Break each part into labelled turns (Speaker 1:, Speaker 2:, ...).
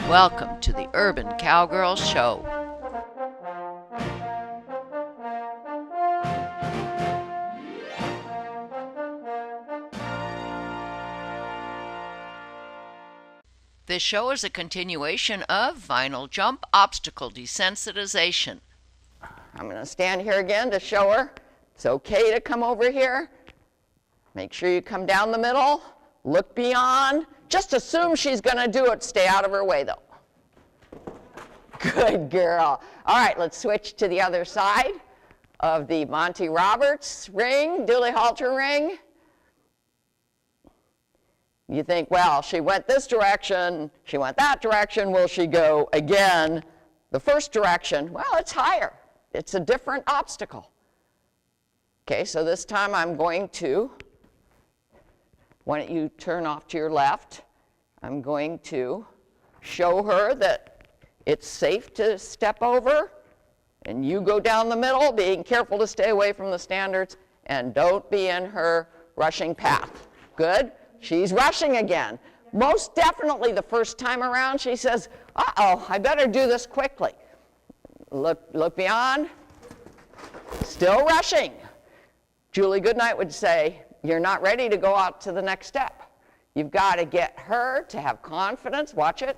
Speaker 1: Welcome to the Urban Cowgirl Show. This show is a continuation of Vinyl Jump Obstacle Desensitization.
Speaker 2: I'm going to stand here again to show her it's okay to come over here. Make sure you come down the middle, look beyond. Just assume she's going to do it. Stay out of her way, though. Good girl. All right, let's switch to the other side of the Monty Roberts ring, dually halter ring. You think, well, she went this direction, she went that direction, will she go again the first direction? Well, it's higher. It's a different obstacle. Okay, so this time I'm going to, why don't you turn off to your left? I'm going to show her that it's safe to step over, and you go down the middle, being careful to stay away from the standards, and don't be in her rushing path. Good? She's rushing again. Most definitely the first time around, she says, uh-oh, I better do this quickly. Look beyond. Still rushing. Julie Goodnight would say, you're not ready to go out to the next step. You've got to get her to have confidence. Watch it.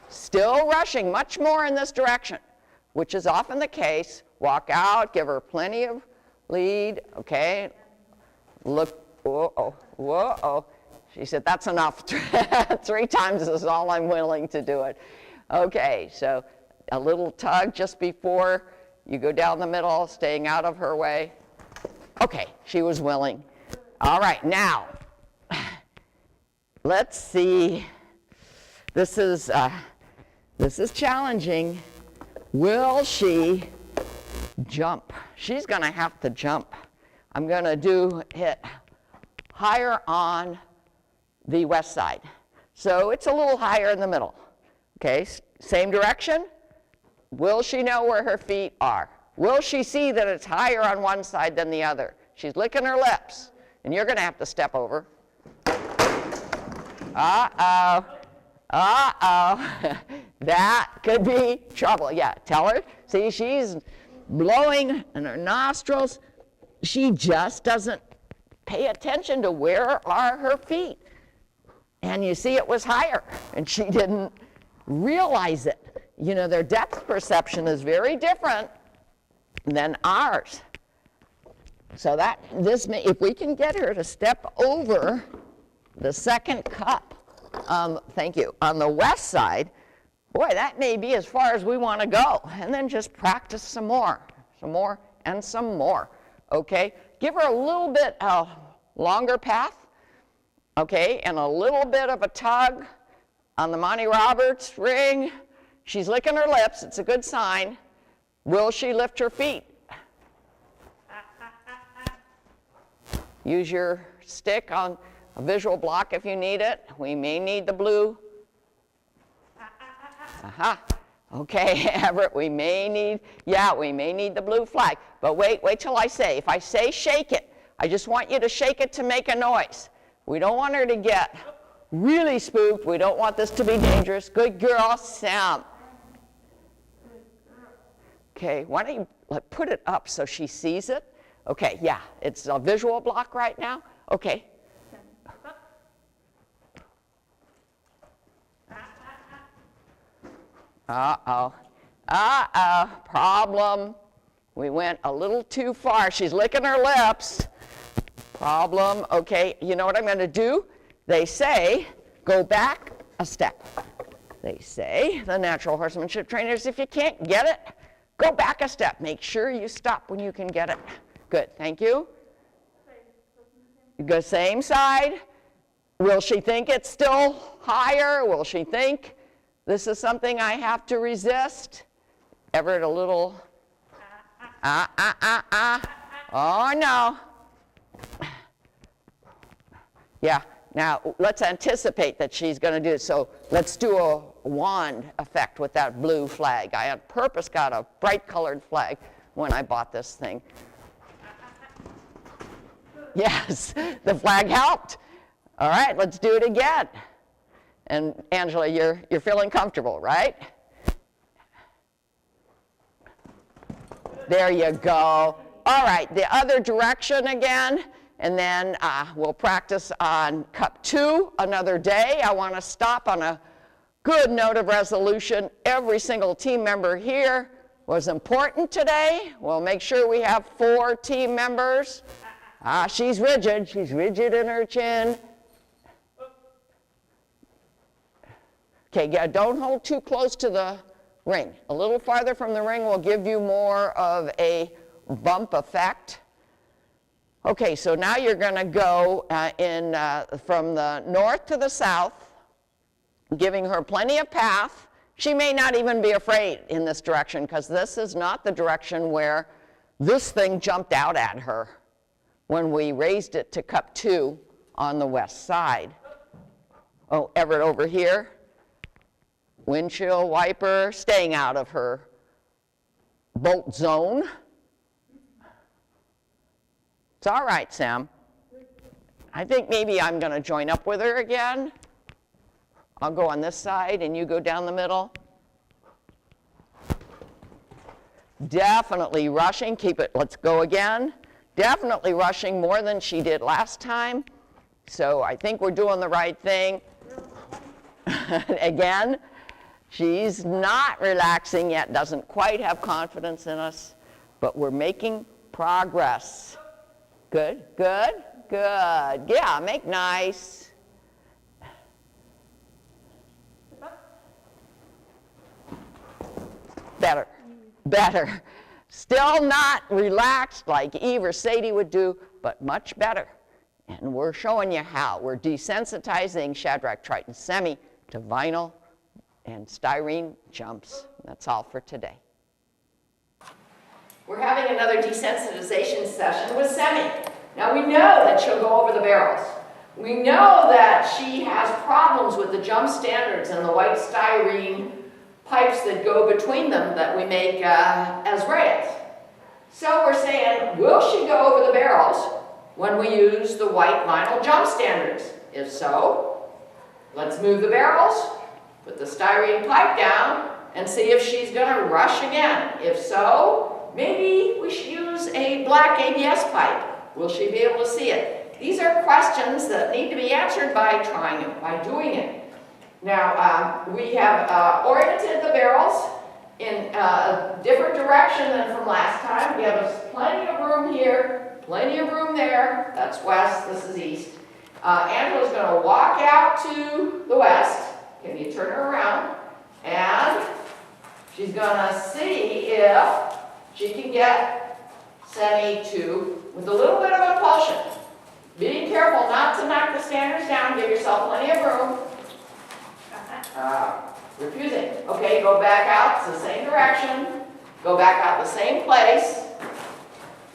Speaker 2: Still rushing, much more in this direction, which is often the case. Walk out, give her plenty of lead, okay? Look, whoa, whoa. She said, that's enough. 3 times is all I'm willing to do it. Okay, so a little tug just before you go down the middle, staying out of her way. Okay, she was willing. All right, now, let's see. This is challenging. Will she jump? She's going to have to jump. I'm going to do it higher on the west side. So it's a little higher in the middle. Okay, same direction. Will she know where her feet are? Will she see that it's higher on one side than the other? She's licking her lips, and you're going to have to step over. Uh-oh. Uh-oh. That could be trouble. Yeah, tell her. See, she's blowing in her nostrils. She just doesn't pay attention to where are her feet. And you see it was higher, and she didn't realize it. You know, their depth perception is very different than ours. So that if we can get her to step over the second cup, thank you, on the west side, boy, that may be as far as we want to go. And then just practice some more, and some more. Okay? Give her a little bit longer path, okay, and a little bit of a tug on the Monty Roberts ring. She's licking her lips. It's a good sign. Will she lift her feet? Use your stick on a visual block if you need it. We may need the blue. Aha. Okay, Everett, we may need the blue flag. But wait till I say. If I say shake it, I just want you to shake it to make a noise. We don't want her to get really spooked. We don't want this to be dangerous. Good girl, Sam. Okay, why don't you put it up so she sees it? Okay, yeah, it's a visual block right now. Okay. Uh-oh. Uh-oh. Problem. We went a little too far. She's licking her lips. Problem. Okay, you know what I'm going to do? They say, go back a step. They say, the natural horsemanship trainers, if you can't get it, go back a step. Make sure you stop when you can get it. Good, thank you. Go same side. Will she think it's still higher? Will she think this is something I have to resist? Everett, a little, Oh, no. Yeah, now let's anticipate that she's going to do it. So let's do a wand effect with that blue flag. I on purpose got a bright colored flag when I bought this thing. Yes, the flag helped. All right, let's do it again. And Angela, you're feeling comfortable, right? There you go. All right, the other direction again, and then we'll practice on cup 2 another day. I want to stop on a good note of resolution. Every single team member here was important today. We'll make sure we have 4 team members. She's rigid. She's rigid in her chin. Okay, yeah, don't hold too close to the ring. A little farther from the ring will give you more of a bump effect. Okay, so now you're going to go from the north to the south, giving her plenty of path. She may not even be afraid in this direction because this is not the direction where this thing jumped out at her when we raised it to cup 2 on the west side. Oh, Everett over here. Windshield wiper, staying out of her bolt zone. It's all right, Sam. I think maybe I'm going to join up with her again. I'll go on this side and you go down the middle. Definitely rushing. Keep it. Let's go again. Definitely rushing more than she did last time. So I think we're doing the right thing. Again. She's not relaxing yet, doesn't quite have confidence in us, but we're making progress. Good, good, good. Yeah, make nice. Better, better. Still not relaxed like Eve or Sadie would do, but much better. And we're showing you how. We're desensitizing Shadrach Triton Semi to vinyl and styrene jumps. That's all for today. We're having another desensitization session with Semi. Now we know that she'll go over the barrels. We know that she has problems with the jump standards and the white styrene pipes that go between them that we make as rails. So we're saying, will she go over the barrels when we use the white vinyl jump standards? If so, let's move the barrels, put the styrene pipe down, and see if she's going to rush again. If so, maybe we should use a black ABS pipe. Will she be able to see it? These are questions that need to be answered by trying it, by doing it. Now, we have oriented the barrels in a different direction than from last time. We have plenty of room here, plenty of room there. That's west, this is east. Angela's going to walk out to the west. Can you turn her around? And she's going to see if she can get Semi to, with a little bit of impulsion. Being careful not to knock the standards down. Give yourself plenty of room. Refusing. Okay, go back out. It's the same direction. Go back out the same place.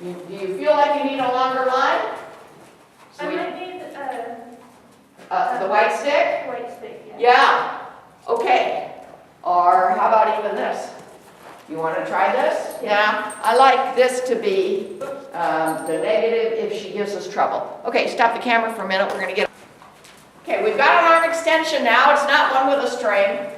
Speaker 2: Do you feel like you need a longer line? So
Speaker 3: I might need
Speaker 2: the white stick?
Speaker 3: white stick, yeah.
Speaker 2: Yeah. Okay. Or how about even this? You want to try this? Yeah. I like this to be the negative if she gives us trouble. Okay, stop the camera for a minute. We're going to get... Okay, we've got an arm extension now. It's not one with a string.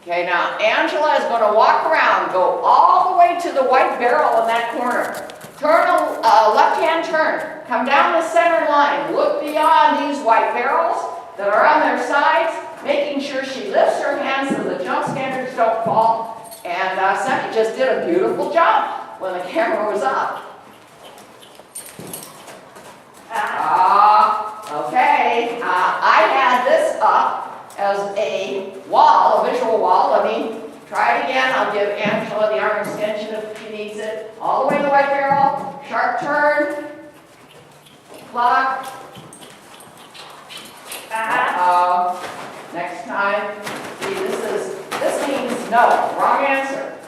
Speaker 2: Okay, now Angela is going to walk around, go all the way to the white barrel in that corner. Turn a left-hand turn. Come down the center line. Look beyond these white barrels that are on their sides, making sure she lifts her hands so the jump standards don't fall. And Semi just did a beautiful jump when the camera was up. Okay, I had this up as a wall, a visual wall. Let me try it again. I'll give Angela the arm extension if she needs it. All the way to the white barrel, sharp turn, clock. Next time, see this means no, wrong answer.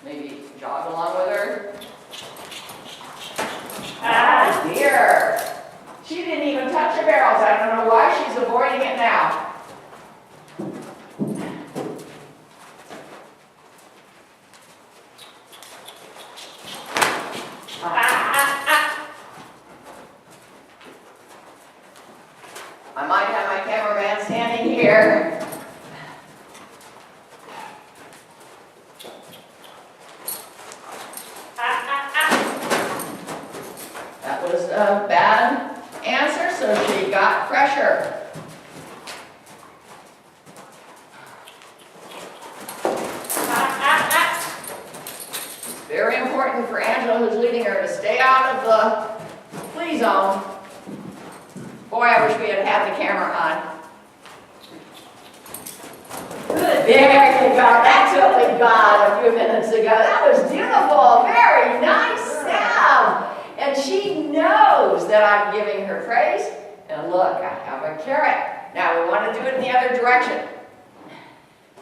Speaker 2: Maybe jog along with her. Ah, dear. She didn't even touch the barrels. I don't know why she's avoiding it now. I might have my cameraman standing here. That was a bad answer, so she got pressure. Very important for Angela, who's leading her, to stay out of the flea zone. Boy, I wish we had had the camera on. Good. There you go. That's what we got a few minutes ago. That was beautiful. Very nice sound. And she knows that I'm giving her praise. And look, I have a carrot. Now we want to do it in the other direction.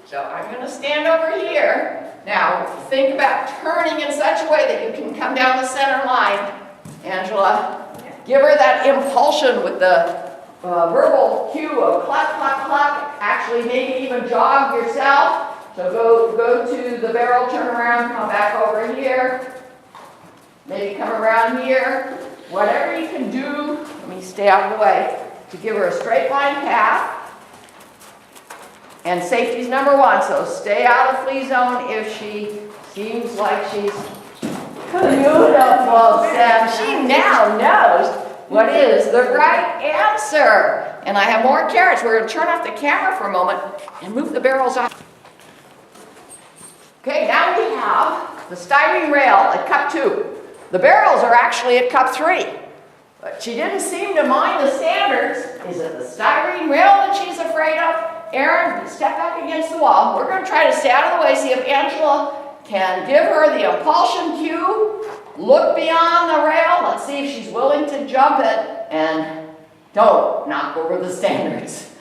Speaker 2: So I'm going to stand over here. Now think about turning in such a way that you can come down the center line. Angela, give her that impulsion with the verbal cue of cluck, cluck, cluck. Actually, maybe even jog yourself. So go to the barrel, turn around, come back over here. Maybe come around here. Whatever you can do, let me stay out of the way, to give her a straight line path. And safety's number one, so stay out of flea zone if she seems like she's beautiful, Sam. She now knows what is the right answer. And I have more carrots. We're going to turn off the camera for a moment and move the barrels off. Okay, now we have the styrene rail at cup 2. The barrels are actually at cup 3. But she didn't seem to mind the standards. Is it the styrene rail that she's afraid of? Aaron, step back against the wall. We're going to try to stay out of the way, see if Angela can give her the impulsion cue. Look beyond the rail. Let's see if she's willing to jump it. And don't knock over the standards.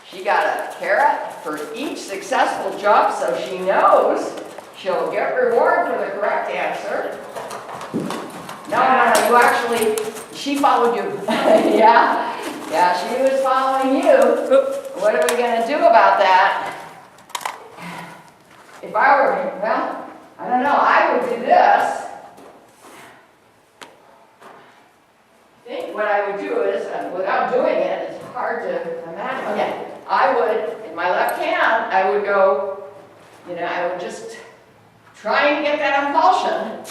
Speaker 2: She got a carrot for each successful jump, so she knows she'll get reward for the correct answer. No, you actually, she followed you. Yeah, she was following you. What are we going to do about that? If I were, well, I don't know, I would do this. I think what I would do is, without doing it, it's hard to imagine. Okay, I would, in my left hand, I would go, I would just try and get that impulsion.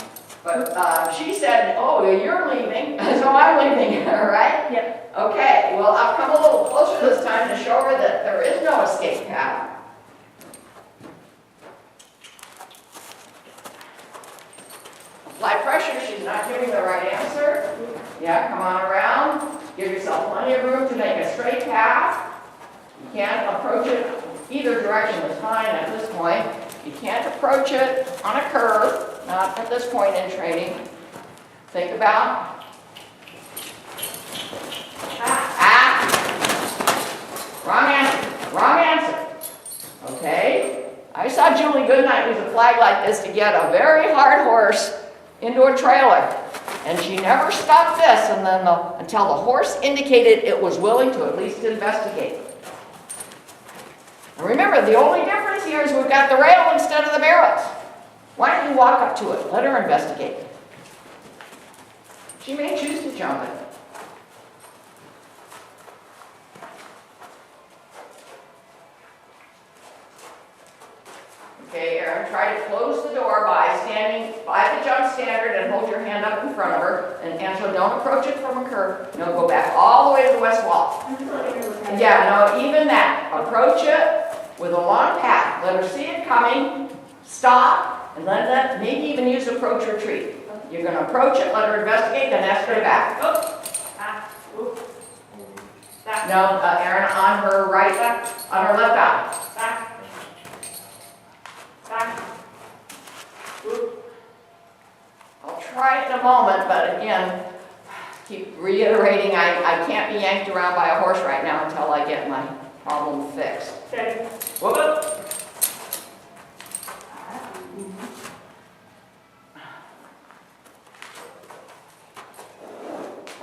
Speaker 2: But she said, oh, you're leaving, so I'm leaving, all right? Yep. Okay, well, I'll come a little closer this time to show her that there is no escape path. Apply pressure, she's not giving the right answer. Yeah, come on around. Give yourself plenty of room to make a straight path. You can't approach it either direction is fine at this point. You can't approach it on a curve. Not at this point in training. Think about. Wrong answer. Wrong answer. Okay. I saw Julie Goodnight use a flag like this to get a very hard horse into a trailer. And she never stopped this until the horse indicated it was willing to at least investigate. And remember, the only difference here is we've got the rail instead of the barrels. Why don't you walk up to it? Let her investigate. She may choose to jump it. Okay, Erin, try to close the door by standing by the jump standard and hold your hand up in front of her. And Angela, don't approach it from a curve. No, go back all the way to the west wall. Yeah, no, even that. Approach it with a long path. Let her see it coming. Stop. And maybe even use approach retreat. You're going to approach it, let her investigate, then ask her back. No, Erin, on her right, on her left eye. Back. I'll try it in a moment, but again, keep reiterating, I can't be yanked around by a horse right now until I get my problem fixed. Okay. Whoop.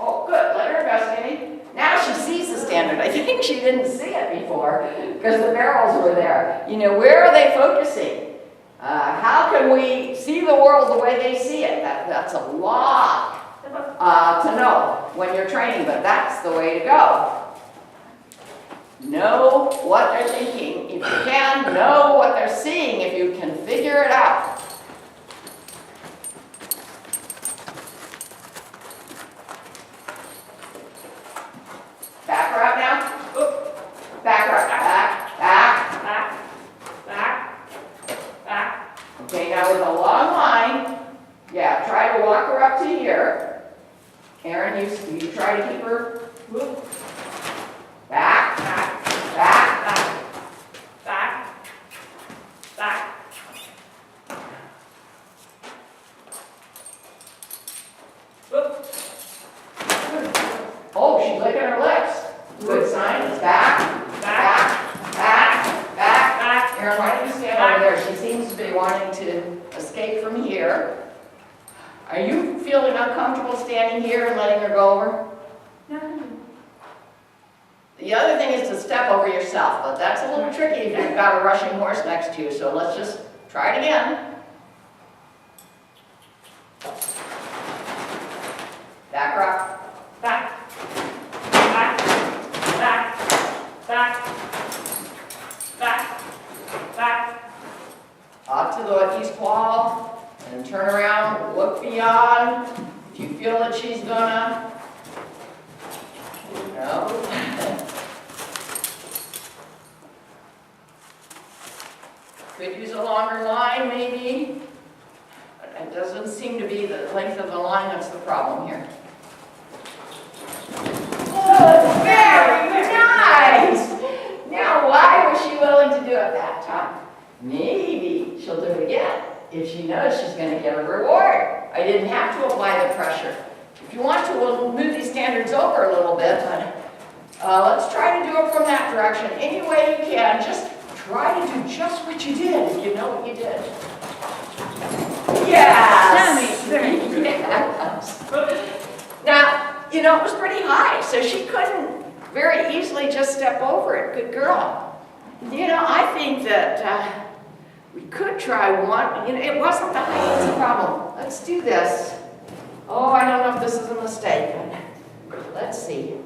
Speaker 2: Oh, good. Let her investigate. Now she sees the standard. I think she didn't see it before because the barrels were there. Where are they focusing? How can we see the world the way they see it? That's a lot to know. when you're training, but that's the way to go. Know what they're thinking. If you can, know what they're seeing, if you can figure it out. Back her up now. Oop. Back her up. Back. Okay, now with a long line, yeah, try to walk her up to here. Erin, you try to keep her. Whoop. Back. Whoop. Oh, she's licking her lips. Good sign. It's back. Erin, why don't you stand over there? She seems to be wanting to escape from here. Are you feeling uncomfortable standing here and letting her go over?
Speaker 3: No.
Speaker 2: The other thing is to step over yourself, but that's a little tricky if you've got a rushing horse next to you, so let's just try it again. Back her up.
Speaker 3: Back.
Speaker 2: Up to the east wall, and turn around, look beyond. If you feel that she's gonna, no. Could use a longer line, maybe. But it doesn't seem to be the length of the line that's the problem here. Oh, very nice! Now, why was she willing to do it that time? Maybe she'll do it again if she knows she's going to get a reward. I didn't have to apply the pressure. If you want to, we'll move these standards over a little bit, but let's try to do it from that direction. Any way you can, just try to do just what you did, if you know what you did. Yes! Yes. Now, you know, it was pretty high, so she couldn't very easily just step over it. Good girl. You know, I think that we could try one. You know, it wasn't the height problem. Let's do this. Oh, I don't know if this is a mistake. Let's see.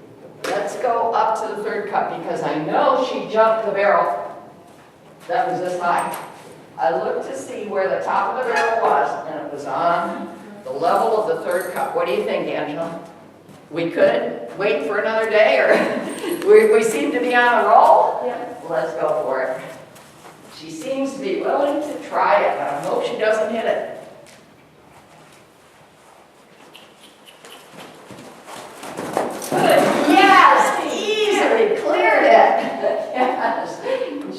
Speaker 2: Let's go up to the third cup because I know she jumped the barrel that was this high. I looked to see where the top of the barrel was, and it was on the level of the third cup. What do you think, Angela? We could wait for another day, or we seem to be on a roll?
Speaker 3: Yeah.
Speaker 2: Let's go for it. She seems to be willing to try it, but I hope she doesn't hit it. Good. Yes, easily cleared it. Yes.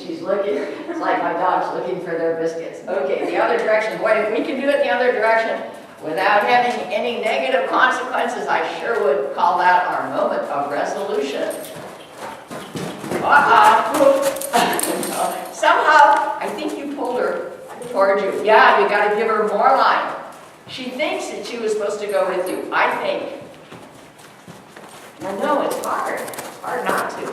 Speaker 2: She's looking, it's like my dog's looking for their biscuits. Okay, the other direction. Boy, if we can do it the other direction without having any negative consequences, I sure would call that our moment of resolution. Somehow, I think you pulled her toward you. Yeah, you got to give her more line. She thinks that she was supposed to go with you, I think. I know, it's hard. It's hard not to.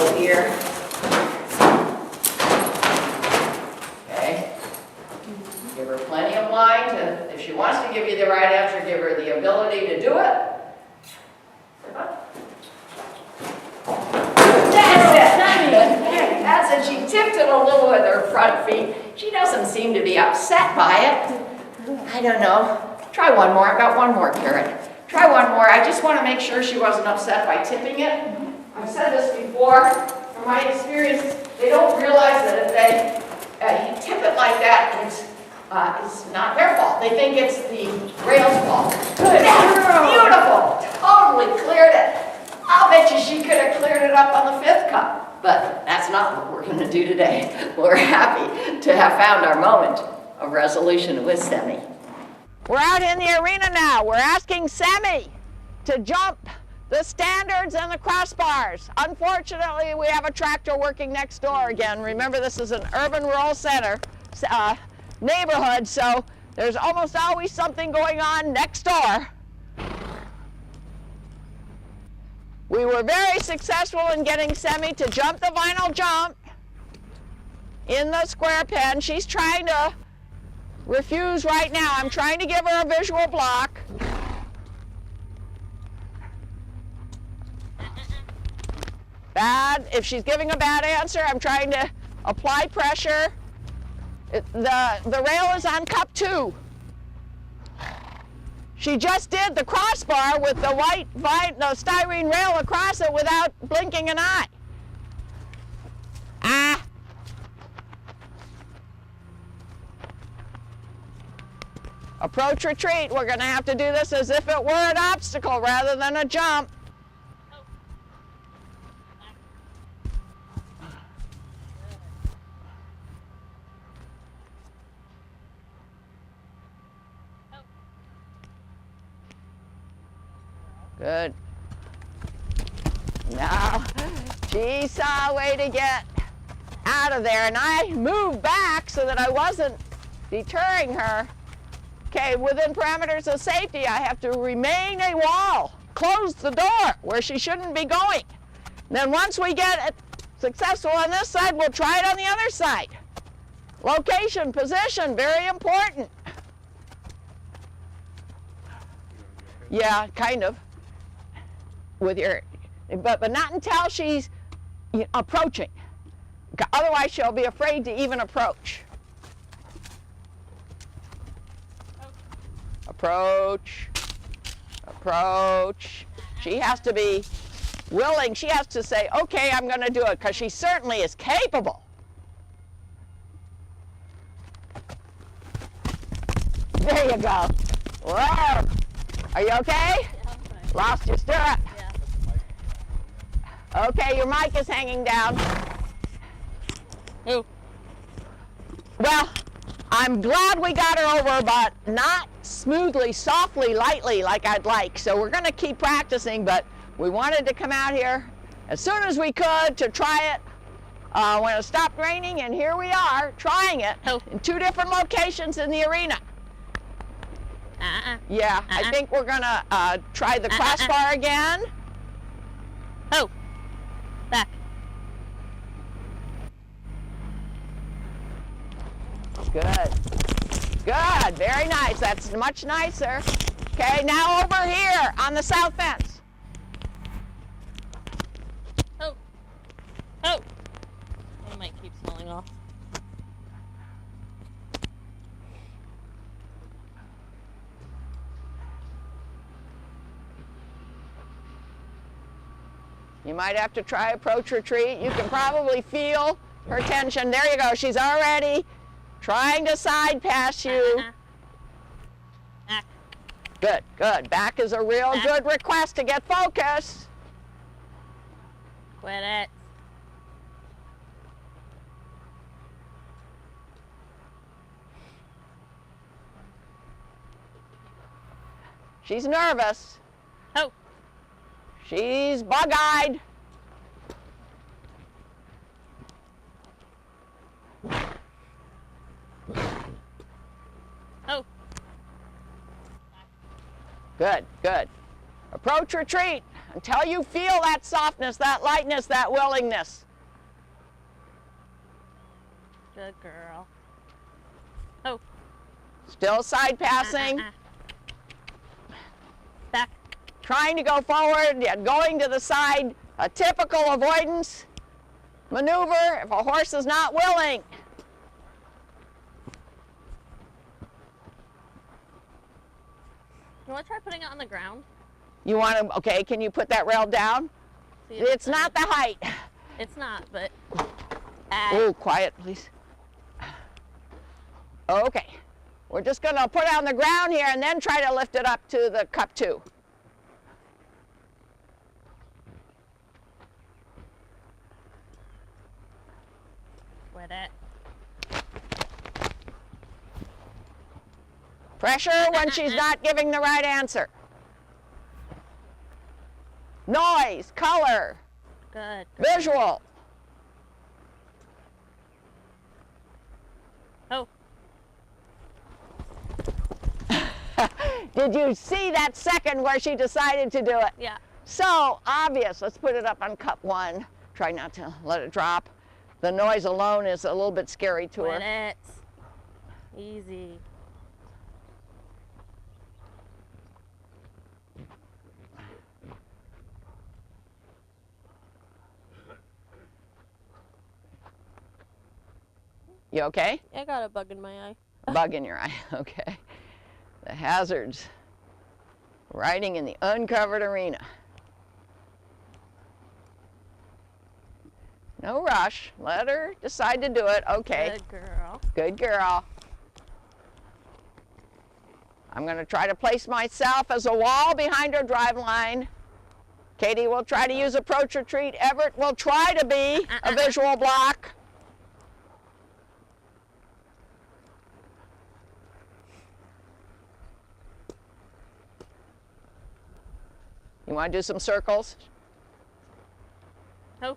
Speaker 2: Oh dear. Okay. Give her plenty of line to, if she wants to give you the right answer, give her the ability to do it. That's it. She tipped it a little with her front feet. She doesn't seem to be upset by it. I don't know. Try one more. I've got one more carrot. Try one more. I just want to make sure she wasn't upset by tipping it. I've said this before. From my experience, they don't realize that if they tip it like that, it's not their fault. They think it's the rail's fault. Good. Beautiful. Totally cleared it. I'll bet you she could have cleared it up on the fifth cup. But that's not what we're going to do today. We're happy to have found our moment of resolution with Semi. We're out in the arena now. We're asking Semi to jump the standards and the crossbars. Unfortunately, we have a tractor working next door again. Remember, this is an urban rural center neighborhood, so there's almost always something going on next door. We were very successful in getting Semi to jump the vinyl jump in the square pen. She's trying to refuse right now. I'm trying to give her a visual block. Bad. If she's giving a bad answer, I'm trying to apply pressure. The rail is on cup 2. She just did the crossbar with the the styrene rail across it without blinking an eye. Ah. Approach retreat. We're going to have to do this as if it were an obstacle rather than a jump. Good. Now, she saw a way to get out of there, and I moved back so that I wasn't deterring her. Okay, within parameters of safety, I have to remain a wall, close the door where she shouldn't be going. Then once we get it successful on this side, we'll try it on the other side. Location, position, very important. Yeah, kind of. With your, but not until she's approaching. Otherwise, she'll be afraid to even approach. Approach, approach. She has to be willing. She has to say, okay, I'm going to do it, because she certainly is capable. There you go. Whoa. Are you okay? Lost your stirrup. Okay, your mic is hanging down.
Speaker 3: Ooh.
Speaker 2: Well, I'm glad we got her over, but not smoothly, softly, lightly like I'd like. So we're going to keep practicing, but we wanted to come out here as soon as we could to try it when it stopped raining, and here we are trying it in 2 different locations in the arena. Yeah, I think we're going to try the crossbar again.
Speaker 3: Oh. Back.
Speaker 2: Good. Good. Very nice. That's much nicer. Okay, now over here on the south fence.
Speaker 3: Oh. Oh. My mic keeps falling off.
Speaker 2: You might have to try approach retreat. You can probably feel her tension. There you go. She's already trying to side pass you.
Speaker 3: Back.
Speaker 2: Good, good. Back is a real good request to get focus.
Speaker 3: Quit it.
Speaker 2: She's nervous.
Speaker 3: Oh.
Speaker 2: She's bug-eyed.
Speaker 3: Oh.
Speaker 2: Good, good. Approach retreat until you feel that softness, that lightness, that willingness.
Speaker 3: Good girl. Oh.
Speaker 2: Still side passing.
Speaker 3: Back.
Speaker 2: Trying to go forward, yet going to the side. A typical avoidance maneuver if a horse is not willing.
Speaker 3: You want to try putting it on the ground?
Speaker 2: You want to, okay, can you put that rail down?
Speaker 3: See
Speaker 2: It's not the height.
Speaker 3: It's not, but...
Speaker 2: Oh, quiet, please. Okay. We're just going to put it on the ground here and then try to lift it up to the cup 2.
Speaker 3: Quit it.
Speaker 2: Pressure when she's not giving the right answer. Noise, color,
Speaker 3: Good.
Speaker 2: visual.
Speaker 3: Oh.
Speaker 2: Did you see that second where she decided to do it?
Speaker 3: Yeah.
Speaker 2: So obvious. Let's put it up on cut 1. Try not to let it drop. The noise alone is a little bit scary to her.
Speaker 3: Let it. Easy.
Speaker 2: You okay?
Speaker 3: I got a bug in my eye.
Speaker 2: Bug in your eye, okay. The hazards. Riding in the uncovered arena. No rush. Let her decide to do it. Okay.
Speaker 3: Good girl.
Speaker 2: Good girl. I'm going to try to place myself as a wall behind her drive line. Katie will try to use approach retreat. Everett will try to be a visual block. You want to do some circles?
Speaker 3: Oh.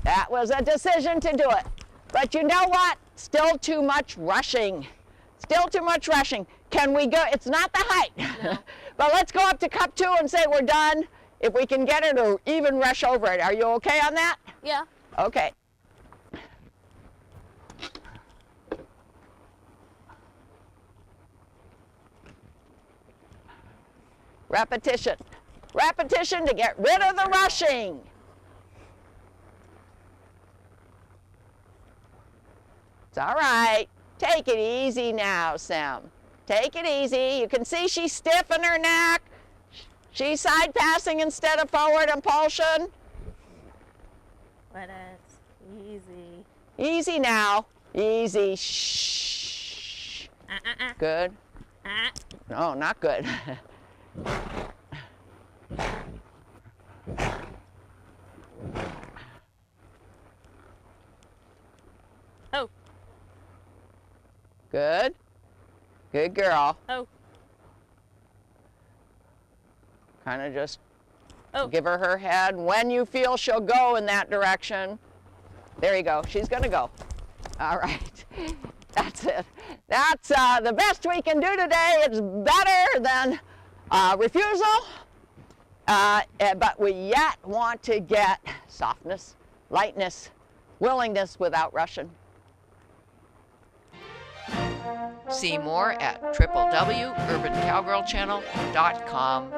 Speaker 2: That was a decision to do it. But you know what? Still too much rushing. Still too much rushing. Can we go? It's not the height.
Speaker 3: No.
Speaker 2: But let's go up to cup 2 and say we're done. If we can get her to even rush over it. Are you okay on that?
Speaker 3: Yeah.
Speaker 2: Okay. Repetition. Repetition to get rid of the rushing. It's all right. Take it easy now, Sam. Take it easy. You can see she's stiff in her neck. She's side passing instead of forward impulsion.
Speaker 3: Let it. Easy.
Speaker 2: Easy now. Easy. Shh. Good. No, not good.
Speaker 3: Oh.
Speaker 2: Good. Good girl.
Speaker 3: Oh.
Speaker 2: Kind of just
Speaker 3: Oh.
Speaker 2: give her her head. When you feel she'll go in that direction. There you go. She's going to go. All right. That's it. That's the best we can do today. It's better than refusal, but we yet want to get softness, lightness, willingness without rushing.
Speaker 1: See more at www.urbancowgirlchannel.com.